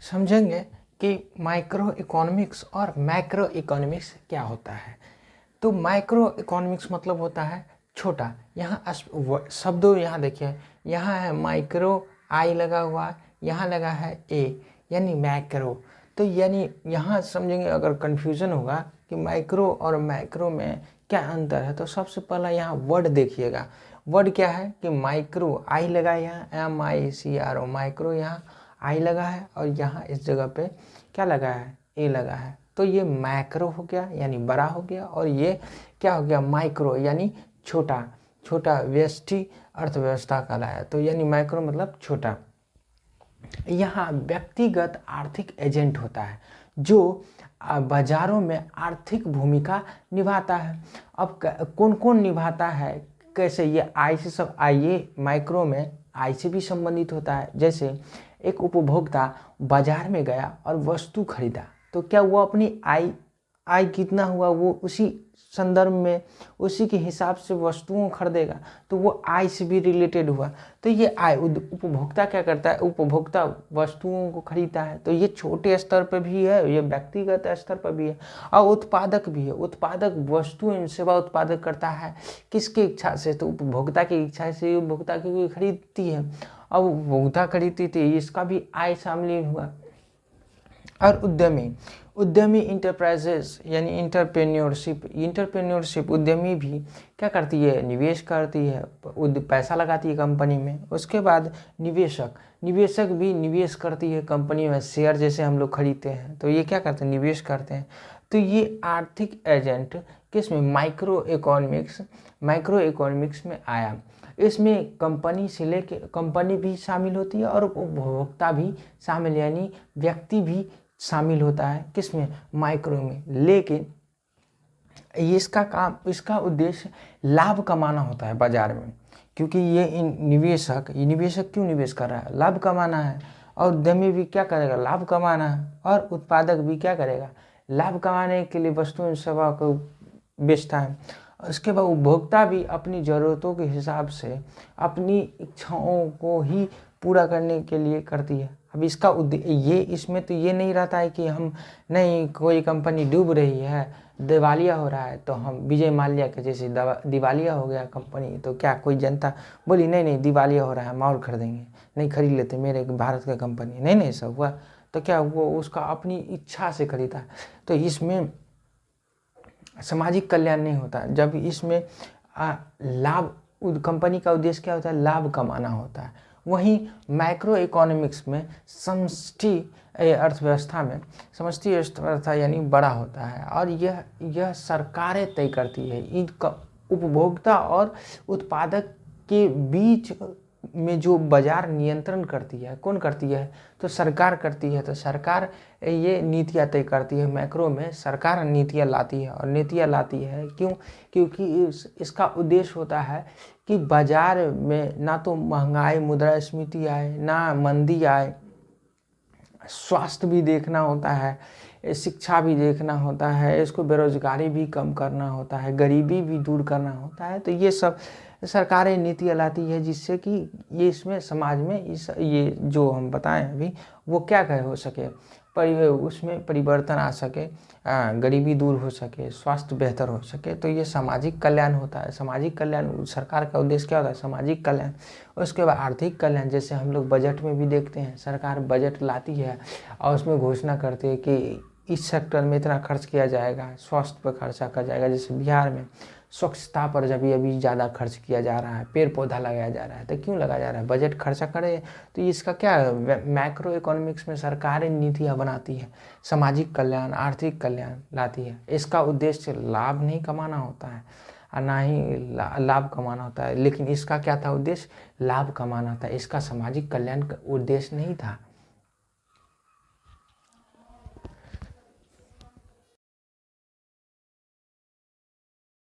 समझेंगे कि micro economics और मैक्रो इकोनॉमिक्स क्या होता है। तो माइक्रो इकोनॉमिक्स मतलब होता है छोटा। यहाँ शब्दों यहाँ देखिए, यहाँ है माइक्रो, आई लगा हुआ है, यहाँ लगा है ए, यानी मैक्रो। तो यानी यहाँ समझेंगे, अगर कन्फ्यूज़न होगा कि माइक्रो और मैक्रो में क्या अंतर है, तो सबसे पहला यहाँ वर्ड देखिएगा। वर्ड क्या है कि माइक्रो, आई लगा है यहाँ MICRO, माइक्रो यहाँ आई लगा है और यहाँ इस जगह पे क्या लगा है, ए लगा है। तो ये मैक्रो हो गया यानी बड़ा हो गया, और ये क्या हो गया, माइक्रो यानी छोटा। छोटा व्यष्टि अर्थव्यवस्था कहलाया। तो यानी माइक्रो मतलब छोटा। यहाँ व्यक्तिगत आर्थिक एजेंट होता है जो बाजारों में आर्थिक भूमिका निभाता है। अब कौन कौन निभाता है, कैसे, ये आई से सब, आइए माइक्रो में आई से भी संबंधित होता है। जैसे एक उपभोक्ता बाजार में गया और वस्तु खरीदा, तो क्या वो अपनी आय कितना हुआ वो उसी संदर्भ में उसी के हिसाब से वस्तुओं खरीदेगा, तो वो आय से भी रिलेटेड हुआ। तो ये आय, उपभोक्ता क्या करता है, उपभोक्ता वस्तुओं को खरीदता है। तो ये छोटे स्तर पर भी है, ये व्यक्तिगत स्तर पर भी है, और उत्पादक भी है। उत्पादक वस्तु एवं सेवा उत्पादक करता है किसकी इच्छा से, तो उपभोक्ता की इच्छा से उपभोक्ता की खरीदती है। अब उपभोक्ता खरीदती थी, इसका भी आय शामिल हुआ। और उद्यमी इंटरप्राइजेस यानी इंटरप्रेन्योरशिप उद्यमी भी क्या करती है, निवेश करती है, पैसा लगाती है कंपनी में। उसके बाद निवेशक भी निवेश करती है कंपनी में, शेयर जैसे हम लोग खरीदते हैं, तो ये क्या करते हैं, निवेश करते हैं। तो ये आर्थिक एजेंट किस में, माइक्रो इकोनॉमिक्स में आया। इसमें कंपनी से लेके कंपनी भी शामिल होती है और उपभोक्ता भी शामिल, यानी व्यक्ति भी शामिल होता है किसमें, माइक्रो में। लेकिन इसका उद्देश्य लाभ कमाना होता है बाजार में, क्योंकि ये निवेशक क्यों निवेश कर रहा है, लाभ कमाना है। और उद्यमी भी क्या करेगा, लाभ कमाना है। और उत्पादक भी क्या करेगा, लाभ कमाने के लिए वस्तु एवं सेवा को बेचता है। उसके बाद उपभोक्ता भी अपनी ज़रूरतों के हिसाब से अपनी इच्छाओं को ही पूरा करने के लिए करती है। अब इसका ये इसमें तो ये नहीं रहता है कि हम नहीं, कोई कंपनी डूब रही है, दिवालिया हो रहा है, तो हम विजय माल्या के जैसे दिवालिया हो गया कंपनी, तो क्या कोई जनता बोली नहीं दिवालिया हो रहा है हम और खरीदेंगे, नहीं खरीद लेते, मेरे भारत का कंपनी, नहीं सब हुआ, तो क्या वो उसका अपनी इच्छा से खरीदा। तो इसमें सामाजिक कल्याण नहीं होता। जब इसमें लाभ, कंपनी का उद्देश्य क्या होता है, लाभ कमाना होता है। वहीं माइक्रो इकोनॉमिक्स में समष्टि अर्थव्यवस्था यानी बड़ा होता है, और यह सरकारें तय करती है। इन उपभोक्ता और उत्पादक के बीच में जो बाजार नियंत्रण करती है, कौन करती है, तो सरकार करती है। तो सरकार ये नीतियाँ तय करती है। मैक्रो में सरकार नीतियाँ लाती है, और नीतियाँ लाती है क्यों, क्योंकि इसका उद्देश्य होता है कि बाजार में ना तो महंगाई, मुद्रास्फीति आए, ना मंदी आए, स्वास्थ्य भी देखना होता है, शिक्षा भी देखना होता है, इसको बेरोजगारी भी कम करना होता है, गरीबी भी दूर करना होता है। तो ये सब सरकारें नीतियाँ लाती है, जिससे कि ये इसमें समाज में ये जो हम बताएं अभी वो क्या हो सके, उसमें परिवर्तन आ सके, गरीबी दूर हो सके, स्वास्थ्य बेहतर हो सके। तो ये सामाजिक कल्याण होता है। सामाजिक कल्याण, सरकार का उद्देश्य क्या होता है, सामाजिक कल्याण। उसके बाद आर्थिक कल्याण, जैसे हम लोग बजट में भी देखते हैं, सरकार बजट लाती है और उसमें घोषणा करती है कि इस सेक्टर में इतना खर्च किया जाएगा, स्वास्थ्य पर खर्चा किया जाएगा। जैसे बिहार में स्वच्छता पर जब अभी ज़्यादा खर्च किया जा रहा है, पेड़ पौधा लगाया जा रहा है, तो क्यों लगाया जा रहा है, बजट खर्चा करे। तो इसका क्या है, मैक्रो इकोनॉमिक्स में सरकारें नीतियाँ बनाती है, सामाजिक कल्याण, आर्थिक कल्याण लाती है। इसका उद्देश्य लाभ नहीं कमाना होता है और ना ही लाभ कमाना होता है, लेकिन इसका क्या था उद्देश्य, लाभ कमाना था। इसका सामाजिक कल्याण का उद्देश्य नहीं था।